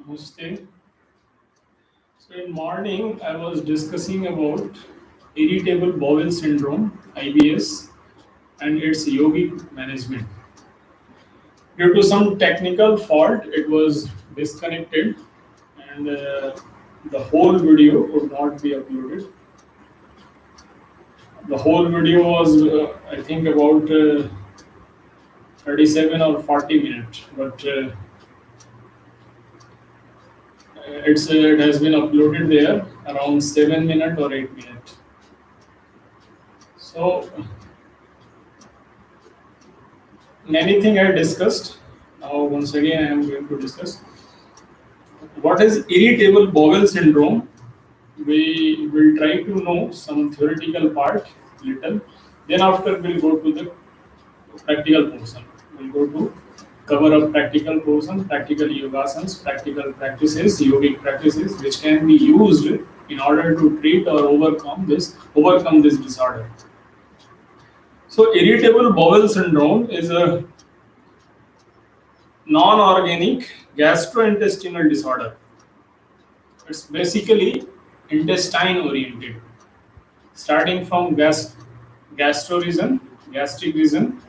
Namaste. So in morning, I was discussing about irritable bowel syndrome (IBS) and its yogic management. Due to some technical fault, it was disconnected, and the whole video could not be uploaded. The whole video was, I think, about 37 or 40 minutes, but it has been uploaded there around 7 minutes or 8 minutes. So many things I discussed. Now once again I am going to discuss what is irritable bowel syndrome. We will try to know some theoretical part little. Then after we'll go to the practical portion. We'll go to cover up practical portion, practical yogasanas, practical practices, yogic practices, which can be used in order to treat or overcome this disorder. So irritable bowel syndrome is a non-organic gastrointestinal disorder. It's basically intestine oriented, starting from gastro region, gastric region,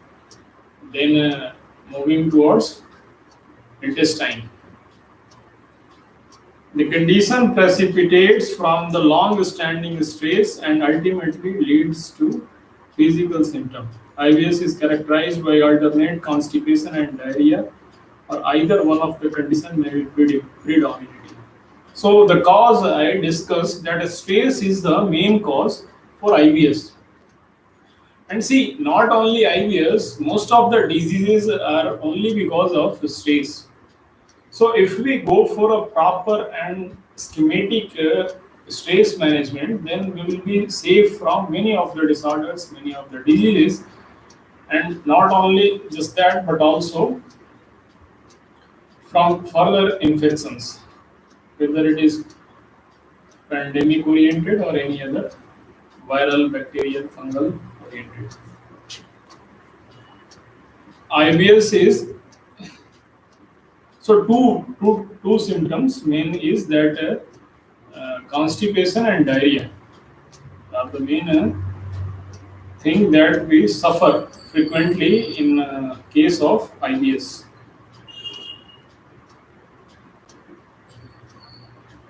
then moving towards intestine. The condition precipitates from the long-standing stress and ultimately leads to physical symptoms. IBS is characterized by alternate constipation and diarrhea, or either one of the conditions may be predominating. So the cause I discussed that stress is the main cause for IBS. And see, not only IBS, most of the diseases are only because of stress. So if we go for a proper and schematic stress management, then we will be safe from many of the disorders, many of the diseases, and not only just that, but also from further infections, whether it is pandemic oriented or any other viral, bacterial, fungal oriented. IBS is so two symptoms. Main is that constipation and diarrhea are the main thing that we suffer frequently in case of IBS.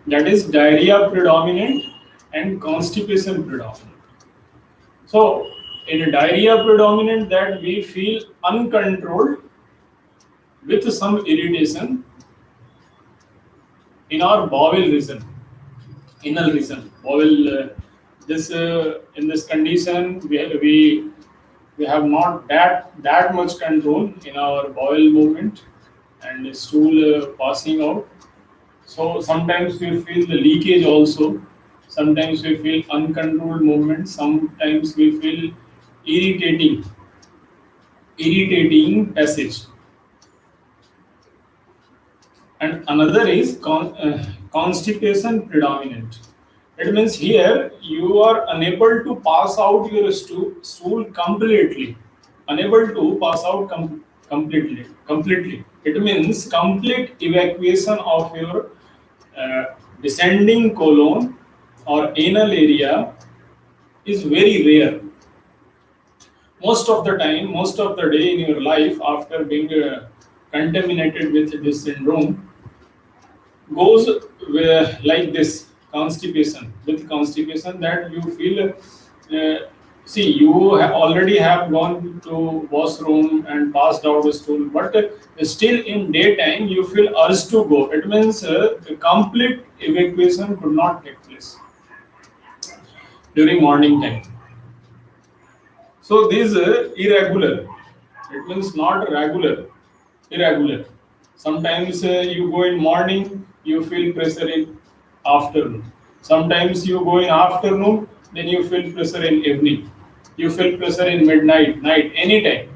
That is diarrhea predominant and constipation predominant. So in a diarrhea predominant, that we feel uncontrolled with some irritation in our bowel region, anal region, bowel. In this condition, we have not that much control in our bowel movement and stool passing out. So sometimes we feel the leakage also. Sometimes we feel uncontrolled movement. Sometimes we feel irritating passage. And another is constipation predominant. It means here you are unable to pass out your stool completely. Unable to pass out completely. It means complete evacuation of your descending colon or anal area is very rare. Most of the time, most of the day in your life, after being contaminated with this syndrome, goes like this constipation. With constipation, that you feel. See, you already have gone to washroom and passed out the stool, but still in daytime you feel urge to go. It means the complete evacuation could not take place during morning time. So this irregular. It means not regular, irregular. Sometimes you go in morning, you feel pressure in afternoon. Sometimes you go in afternoon, then you feel pressure in evening. You feel pressure in midnight, night, anytime.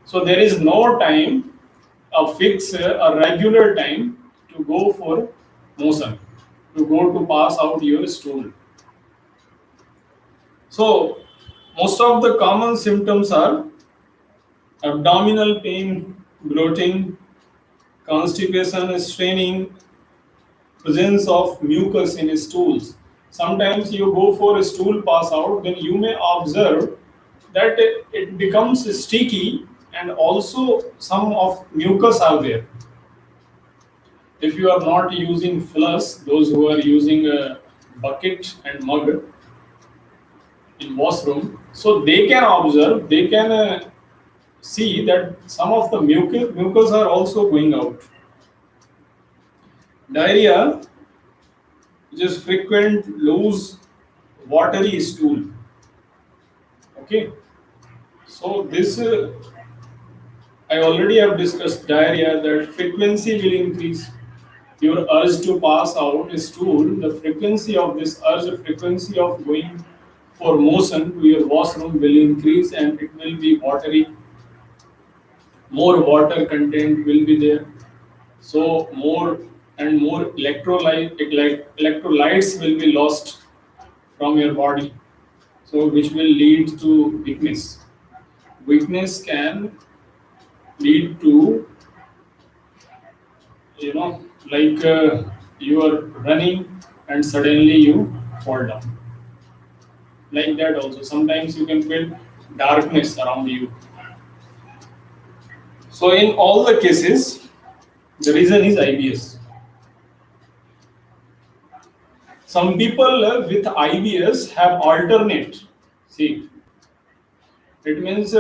So there is no time, a fix, a regular time to go for motion, to go to pass out your stool. So most of the common symptoms are abdominal pain, bloating, constipation, straining, presence of mucus in stools. Sometimes you go for a stool pass out, then you may observe that it becomes sticky and also some of mucus are there. If you are not using flush, those who are using a bucket and mug in washroom, so they can observe, they can see that some of the mucus are also going out. Diarrhea, which is frequent loose watery stool. Okay, so this I already have discussed diarrhea, that frequency will increase. Your urge to pass out a stool, the frequency of this urge, the frequency of going for motion to your washroom will increase and it will be watery. More water content will be there. So more and more electrolytes will be lost from your body. So which will lead to weakness. Weakness can lead to, like you are running and suddenly you fall down. Like that also. Sometimes you can feel darkness around you. So in all the cases, the reason is IBS. Some people with IBS have alternate. See, it means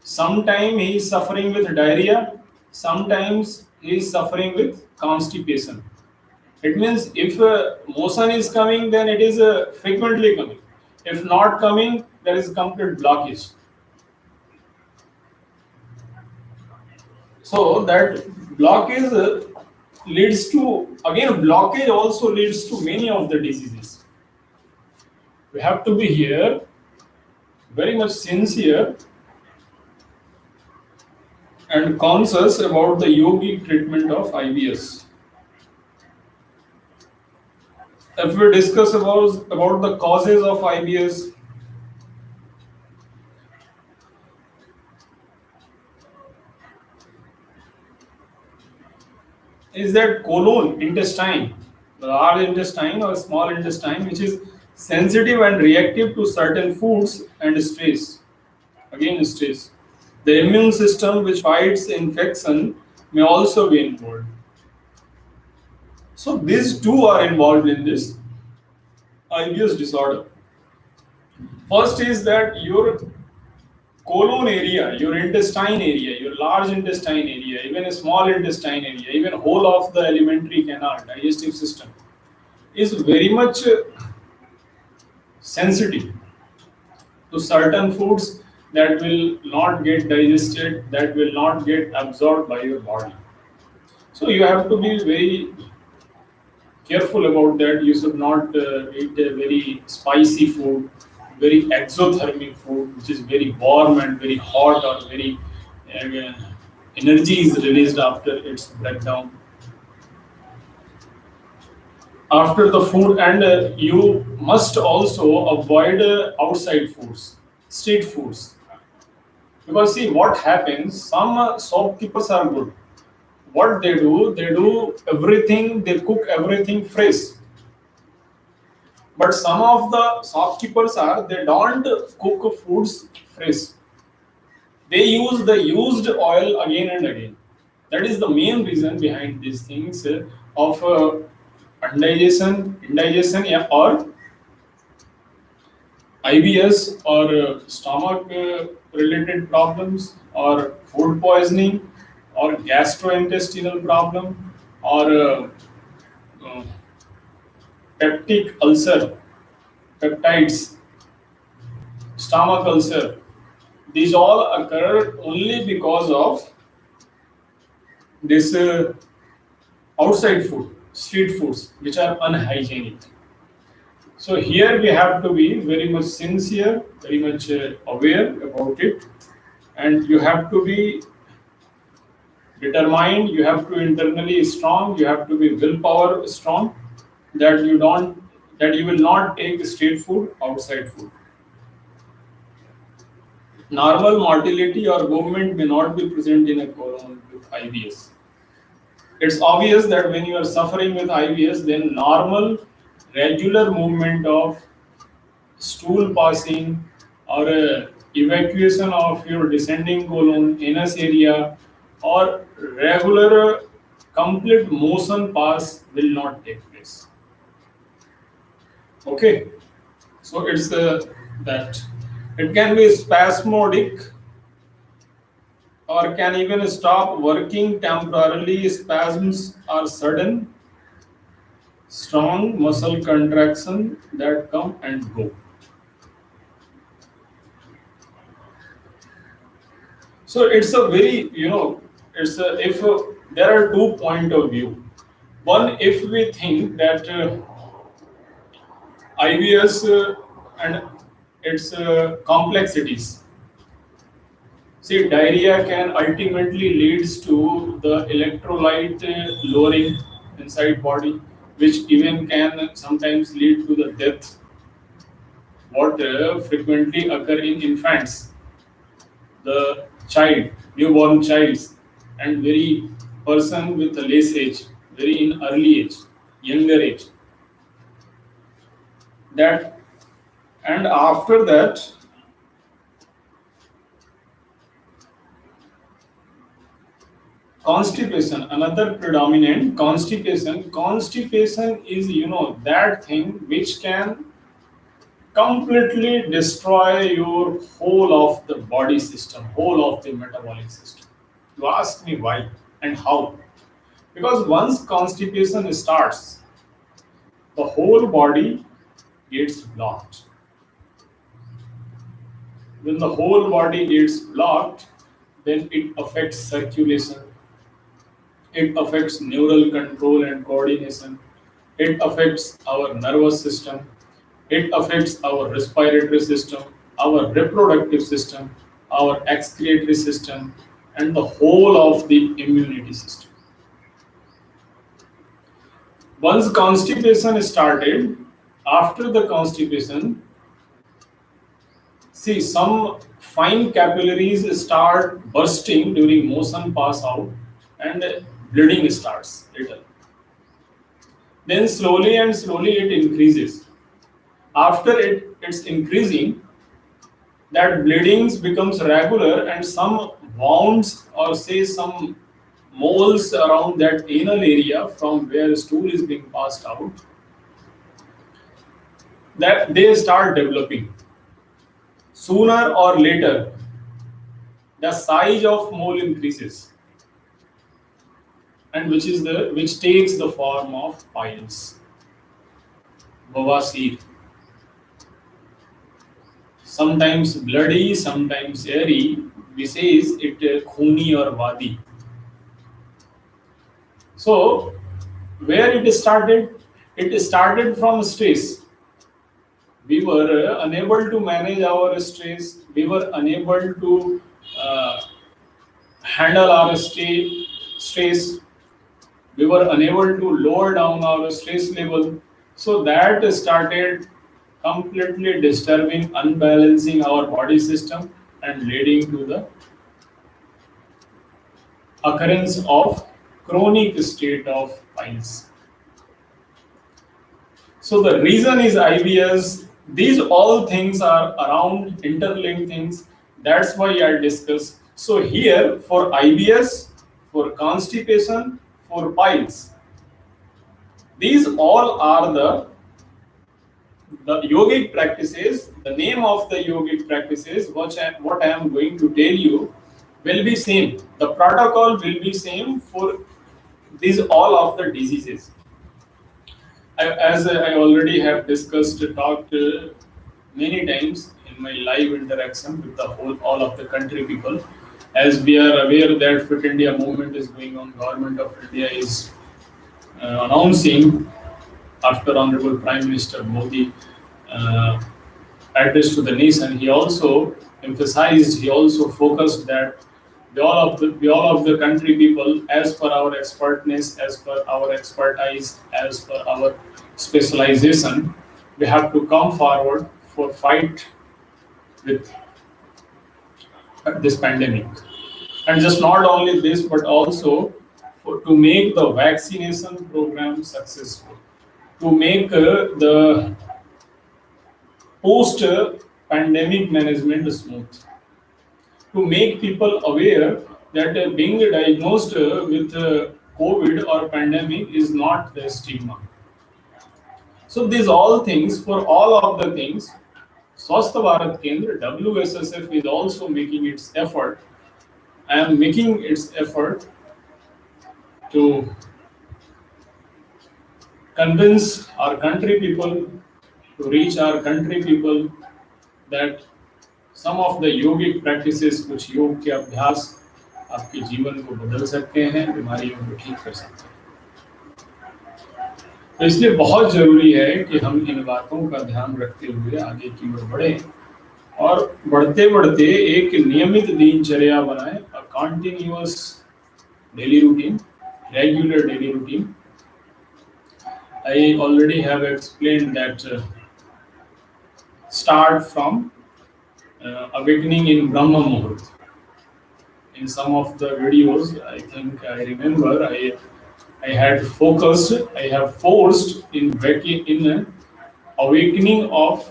sometime he is suffering with diarrhea, sometimes he is suffering with constipation. It means if motion is coming, then it is frequently coming. If not coming, there is complete blockage. So that blockage leads to, again, blockage also leads to many of the diseases. We have to be here very much sincere and conscious about the yogic treatment of IBS. If we discuss about the causes of IBS, is that colon, intestine, the large intestine or small intestine, which is sensitive and reactive to certain foods and stress. Again, stress. The immune system, which fights infection, may also be involved. So these two are involved in this IBS disorder. First is that your colon area, your intestine area, your large intestine area, even a small intestine area, even whole of the alimentary canal, digestive system, is very much sensitive to certain foods that will not get digested, that will not get absorbed by your body. So you have to be very careful about that. You should not eat a very spicy food, very exothermic food, which is very warm and very hot, or very uh, energy is released after its breakdown. After the food, and you must also avoid outside foods, street foods. Because see what happens, some shopkeepers are good. What they do everything, they cook everything fresh. But some of the shopkeepers they don't cook foods fresh. They use the used oil again and again. That is the main reason behind these things of indigestion, yeah, or IBS, or stomach related problems, or food poisoning, or gastrointestinal problem, or uh, peptic ulcer, peptides, stomach ulcer. These all occur only because of this outside food, street foods, which are unhygienic. So here we have to be very much sincere, very much aware about it, and you have to be determined. You have to internally strong. You have to be willpower strong. That you will not take street food, outside food. Normal motility or movement may not be present in a colon with IBS. It's obvious that when you are suffering with IBS, then normal, regular movement of stool passing or evacuation of your descending colon, anus area, or regular complete motion pass will not take place. Okay, so it's that it can be spasmodic or can even stop working temporarily. Spasms are sudden, strong muscle contraction that come and go. So it's a very, it's a, if there are 2 point of view. One, if we think that IBS and its complexities. See, diarrhea can ultimately leads to the electrolyte lowering inside body, which even can sometimes lead to the death. What frequently occur in infants, the child, newborn childs, and very person with a less age, very in early age, younger age. That and after that, constipation, another predominant constipation. Constipation is that thing which can completely destroy your whole of the body system, whole of the metabolic system. You ask me why and how? Because once constipation starts, the whole body gets blocked. When the whole body gets blocked, then it affects circulation, it affects neural control and coordination, it affects our nervous system, it affects our respiratory system, our reproductive system, our excretory system, and the whole of the immunity system. Once constipation started, after the constipation, see some fine capillaries start bursting during motion pass out and bleeding starts little. Then slowly and slowly it increases. After it's increasing, that bleedings becomes regular and some wounds or say some moles around that anal area from where stool is being passed out, that they start developing. Sooner or later, the size of mole increases, and which takes the form of piles, bawasir. Sometimes bloody, sometimes airy. We say it khuni or wadi. So where it started? It started from stress. We were unable to manage our stress. We were unable to uh, handle our stress. We were unable to lower down our stress level. So that started completely disturbing, unbalancing our body system and leading to the occurrence of chronic state of piles. So the reason is IBS. These all things are around interlinked things. That's why I discuss. So here for IBS, for constipation, for piles, these all are the yogic practices. The name of the yogic practices, what I am going to tell you, will be same. The protocol will be same for these all of the diseases. As I already have discussed, talked many times in my live interaction with the whole all of the country people, as we are aware that Fit India movement is going on. Government of India is announcing after Honorable Prime Minister Modi address to the nation. He also emphasized, he also focused that all of the country people, as per our expertness, as per our expertise, as per our specialization, we have to come forward for fight with this pandemic. And just not only this, but also to make the vaccination program successful, to make the post-pandemic management smooth, to make people aware that being diagnosed with COVID or pandemic is not the stigma. So these all things, for all of the things, Swasthbharatkendra, WSSF is also making its effort. I am making its effort to convince our country people, to reach our country people that some of the yogic practices, कुछ योग के अभ्यास आपके जीवन को बदल सकते हैं, बीमारियों को ठीक कर सकते हैं। तो इसलिए बहुत जरूरी है कि हम इन बातों का ध्यान रखते हुए आगे की ओर बढ़े और बढ़ते बढ़ते एक नियमित दिनचर्या बनाएं, a continuous daily routine, regular daily routine. I already have explained that start from awakening in Brahma Muhurt. In some of the videos, I think I remember I have forced in awakening of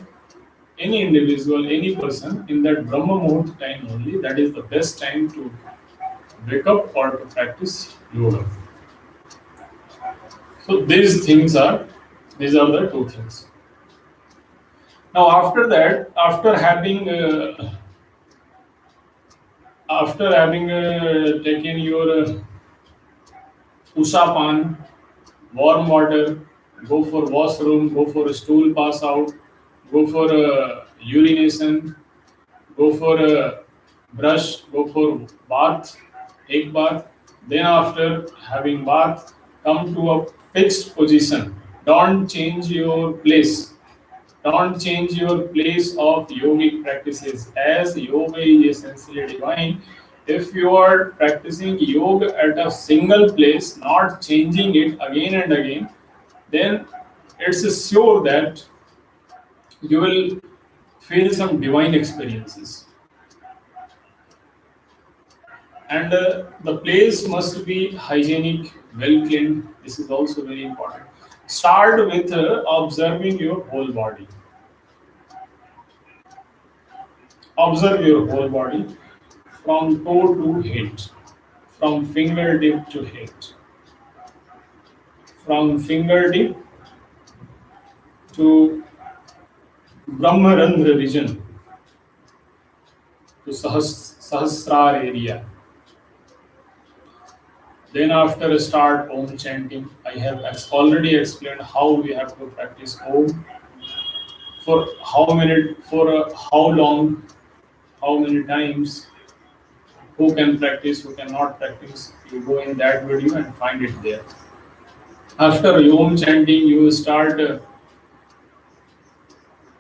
any individual, any person in that Brahma Muhurt time only. That is the best time to wake up or to practice yoga. So these are the two things. Now after that, after having taken your Ushapan, warm water, go for washroom, go for a stool pass out, go for urination, go for a brush, go for bath, take bath. Then after having bath, come to a fixed position. Don't change your place. Don't change your place of yogic practices, as yoga is essentially divine. If you are practicing yoga at a single place, not changing it again and again, then it's sure that you will feel some divine experiences. And the place must be hygienic, well cleaned. This is also very important. Start with observing your whole body. Observe your whole body from toe to head, from fingertip to head, from fingertip to Brahmarandhra region, to Sahasrar area. Then after start Om chanting. I have already explained how we have to practice Om, for how long, how many times, who can practice, who cannot practice. You go in that video and find it there. After Om chanting, you start,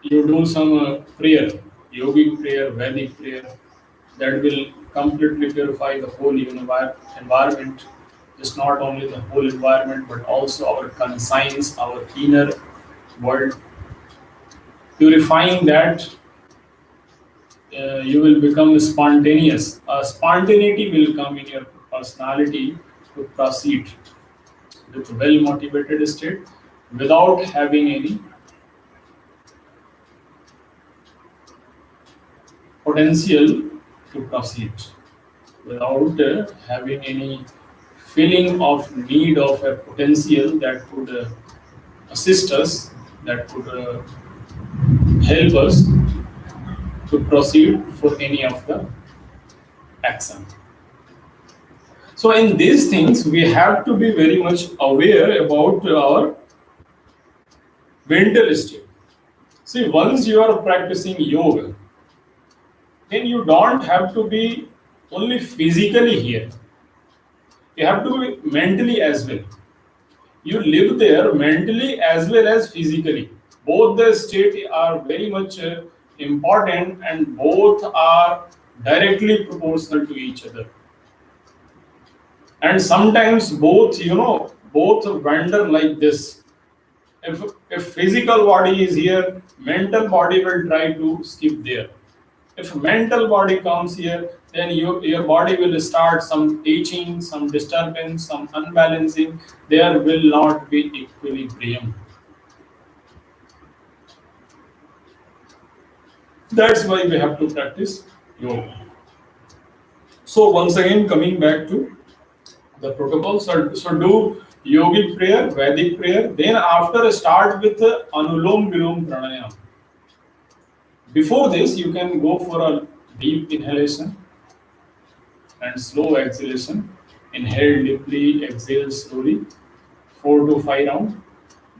you do some prayer, yogic prayer, Vedic prayer, that will completely purify the whole environment. Just not only the whole environment, but also our conscience, our inner world. Purifying that, you will become spontaneous. Spontaneity will come in your personality to proceed with a well-motivated state without having any potential to proceed, without having any feeling of need of a potential that could assist us, that could help us to proceed for any of the action. So in these things, we have to be very much aware about our mental state. See, once you are practicing yoga, then you don't have to be only physically here. You have to be mentally as well. You live there mentally as well as physically. Both the states are very much important, and both are directly proportional to each other. And sometimes both wander like this. If physical body is here, mental body will try to skip there. If mental body comes here, then your body will start some itching, some disturbance, some unbalancing. There will not be equilibrium. That's why we have to practice yoga. So once again, coming back to the protocol, so do yogic prayer, Vedic prayer. Then after start with Anulom Vilom Pranayam. Before this, you can go for a deep inhalation and slow exhalation. Inhale deeply, exhale slowly, 4 to 5 rounds.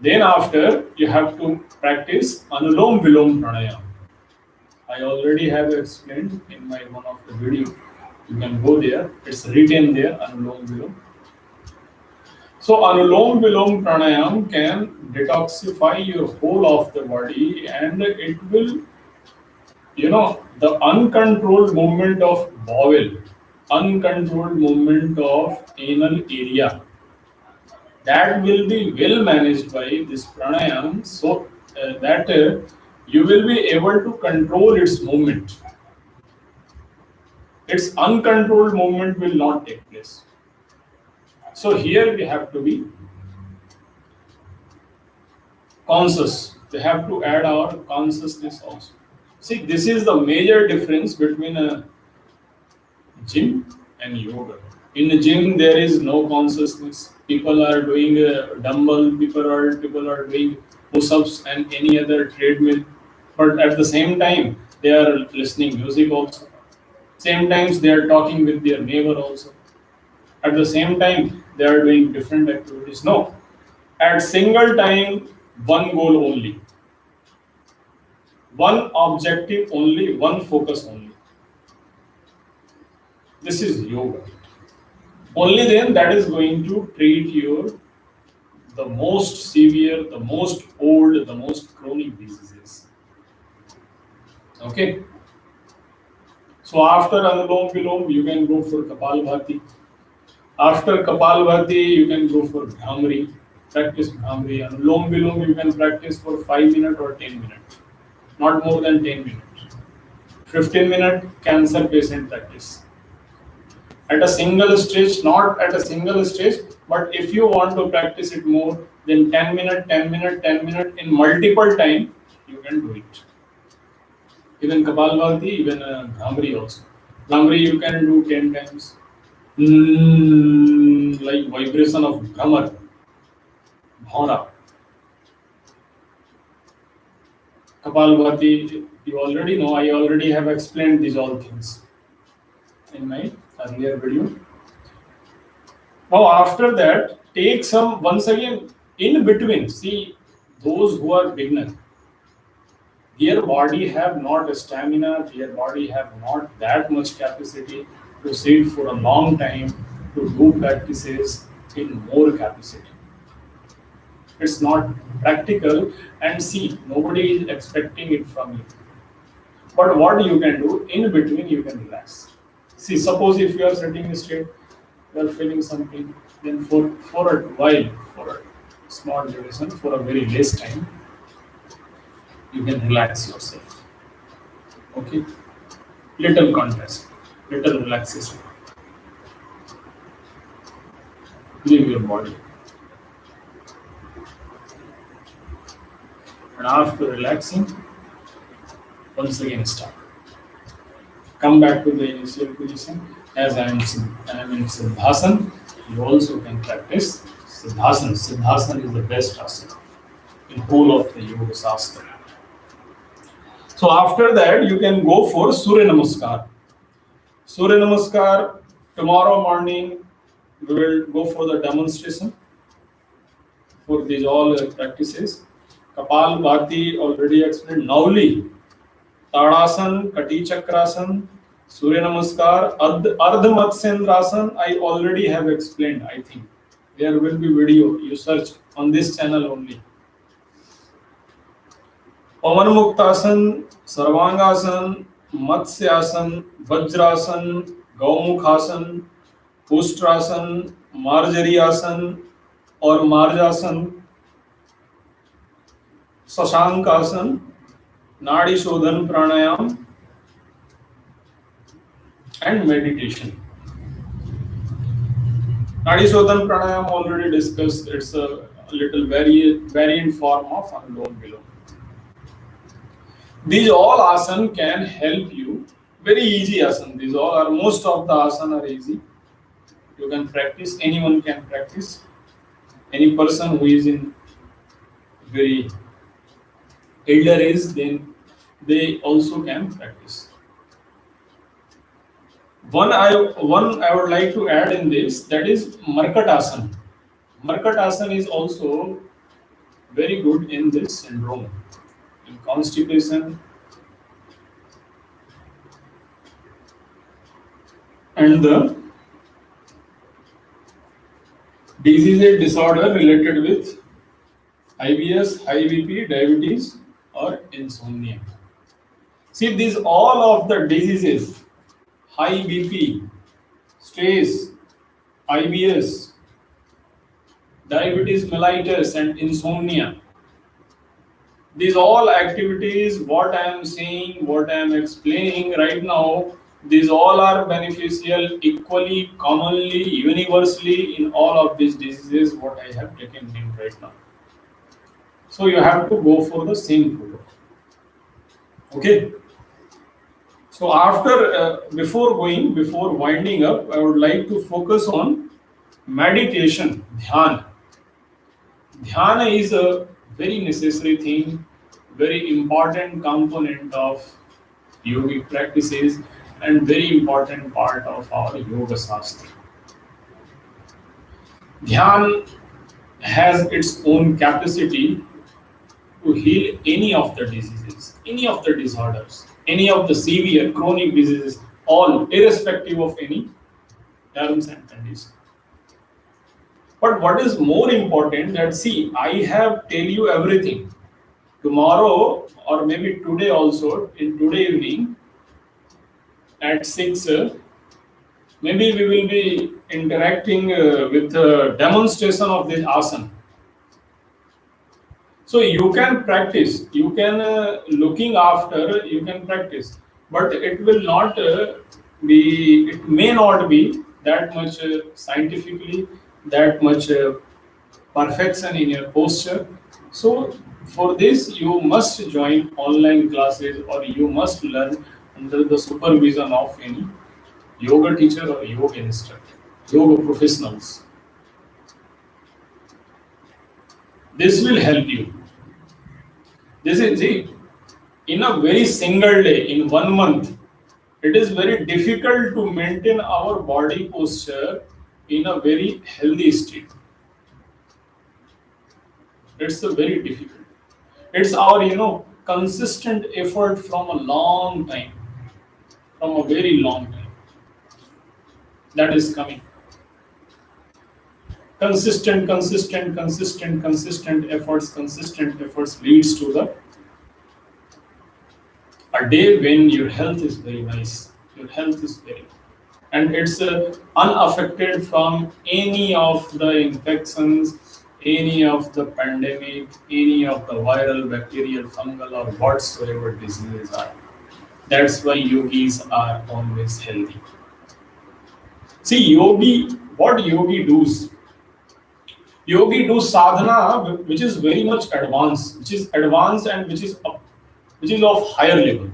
Then after, you have to practice Anulom Vilom Pranayam. I already have explained in my one of the video. You can go there. It's written there, Anulom Vilom. So Anulom Vilom Pranayam can detoxify your whole of the body, and it will, the uncontrolled movement of bowel, uncontrolled movement of anal area, that will be well managed by this pranayam, so that you will be able to control its movement. Its uncontrolled movement will not take place. So here we have to be conscious. We have to add our consciousness also. See, this is the major difference between a gym and yoga. In the gym, there is no consciousness. People are doing dumbbell. People are doing push-ups and any other treadmill. But at the same time, they are listening music also. Same times they are talking with their neighbor also. At the same time, they are doing different activities. No, at single time, one goal only, one objective only, one focus only. This is yoga. Only then that is going to treat your the most severe, the most old, the most chronic diseases. Okay. So after Anulom Vilom, you can go for Kapalbhati. After Kapalbhati, you can go for Bhramari. Practice Bhramari. Anulom Vilom, you can practice for 5 minutes or 10 minutes. Not more than 10 minutes. 15 minute cancer patient practice. At a single stretch, not at a single stretch, but if you want to practice it more, then 10 minutes, 10 minutes, 10 minutes in multiple time, you can do it. Even Kapalbhati, even Bhramari also. Bhramari you can do 10 times. Like vibration of Brahmar, Bhora. Kapalbhati, you already know, I already have explained these all things in my earlier video. Now after that, take some, once again, in between, see, those who are beginner, their body have not stamina, their body have not that much capacity to sit for a long time, to do practices in more capacity. It's not practical, and see, nobody is expecting it from you. But what you can do, in between you can relax. See, suppose if you are sitting straight, you are feeling something, then for a while, for a small duration, for a very less time, you can relax yourself. Okay? Little contrast, little relaxation. Leave your body. And after relaxing, once again start. Come back to the initial position. As I am in Siddhasana, you also can practice Siddhasana. Siddhasana is the best asana in whole of the Yoga Shastra. So after that, you can go for Surya Namaskar. Surya Namaskar, tomorrow morning, we will go for the demonstration for these all practices. Kapalbhati already explained. Nauli, Tadasan, Kati Chakrasan, Surya Namaskar, Ardha Matsyendrasan, I already have explained, I think. There will be video, you search on this channel only. Pavan Muktasan, Sarvangasan, Matsyasan, Vajrasan, Gaumukhasan, Ustrasan, Marjaryasan or Marjasan, Sasankasan, Nadi Shodhan Pranayam, and meditation. Nadishodhan pranayam already discussed. It's a little variant form of Anulom Vilom. These all asana can help you. Very easy asana. These all are, most of the asana are easy. You can practice. Anyone can practice. Any person who is in very elder age, then they also can practice. One I would like to add in this, that is Markatasana. Markatasana is also very good in this syndrome, in constipation and the disease disorder related with IBS, high BP, diabetes, or insomnia. See, these all of the diseases, high BP, stress, IBS, diabetes mellitus, and insomnia. These all activities, what I am saying, what I am explaining right now, these all are beneficial equally, commonly, universally in all of these diseases what I have taken in right now. So you have to go for the same protocol. Okay. So before winding up, I would like to focus on meditation, dhyana. Dhyana is a very necessary thing, very important component of yogic practices and very important part of our yoga shastra. Dhyan has its own capacity to heal any of the diseases, any of the disorders, any of the severe chronic diseases, all irrespective of any terms and conditions. But what is more important, that see, I have tell you everything. Tomorrow or maybe today also, in today evening at 6, maybe we will be interacting with the demonstration of this asana. So you can practice, you can looking after, you can practice, but it will not it may not be that much scientifically, that much perfection in your posture. So for this, you must join online classes or you must learn under the supervision of any yoga teacher or yoga instructor, yoga professionals. This will help you. This is it. In a very single day, in 1 month, it is very difficult to maintain our body posture in a very healthy state. It's a very difficult. It's our consistent effort from a long time, from a very long time. That is coming. Consistent efforts leads to a day when your health is very nice. Your health is very, and it's unaffected from any of the infections, any of the pandemic, any of the viral, bacterial, fungal, or whatsoever diseases are. That's why yogis are always healthy. See, what yogi does? Yogi do sadhana, which is very much advanced, and which is of higher level.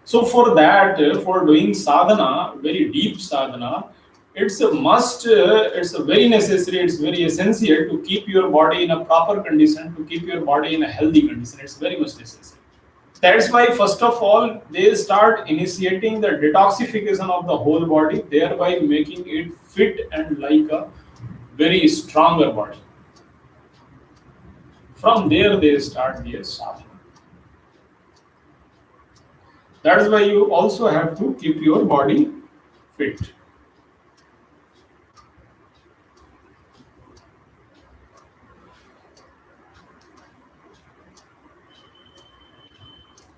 So for that, for doing sadhana, very deep sadhana, it's a must. It's a very necessary. It's very essential to keep your body in a proper condition, to keep your body in a healthy condition. It's very much necessary. That's why first of all they start initiating the detoxification of the whole body, thereby making it fit and like a very stronger body. From there they start their sadhana. That's why you also have to keep your body fit.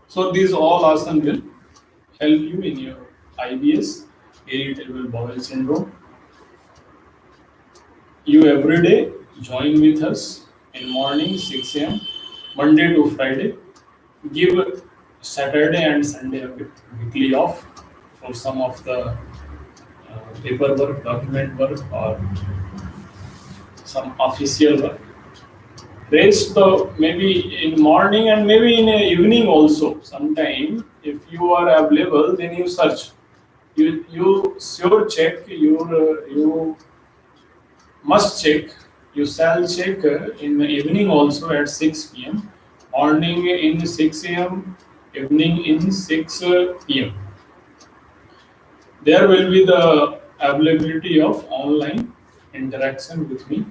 So these all asana will help you in your IBS, irritable bowel syndrome. You every day join with us in morning 6 a.m. Monday to Friday. Give Saturday and Sunday a weekly off for some of the paperwork, document work, or some official work. Rest the maybe in morning and maybe in a evening also. Sometime if you are available, then you search. You sure check. You must check. You shall check in the evening also at 6 p.m. Morning in 6 a.m. Evening in 6 p.m. There will be the availability of online interaction with me.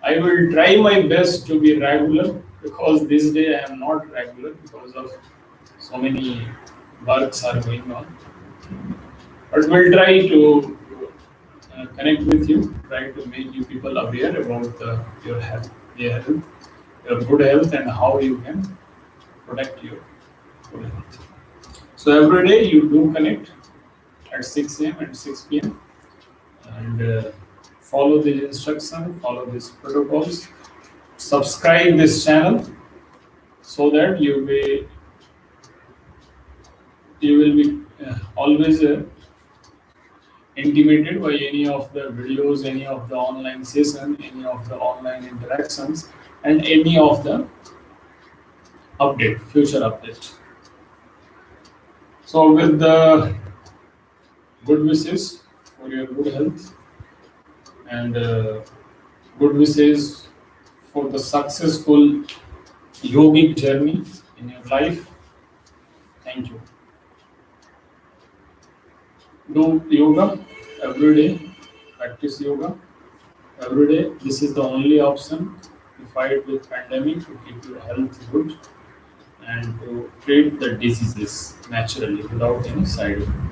I will try my best to be regular because this day I am not regular because of so many works are going on. But we'll try to connect with you, try to make you people aware about your health, your good health, and how you can protect your good health. So every day you do connect at 6 a.m. and 6 p.m. and follow the instruction, follow these protocols, subscribe this channel so that you will be always intimated by any of the videos, any of the online session, any of the online interactions, and any of the future update. So with the good wishes for your good health and good wishes for the successful yogic journey in your life. Thank you. Do yoga every day. Practice yoga every day. This is the only option to fight with pandemic, to keep your health good, and to treat the diseases naturally without any side effect.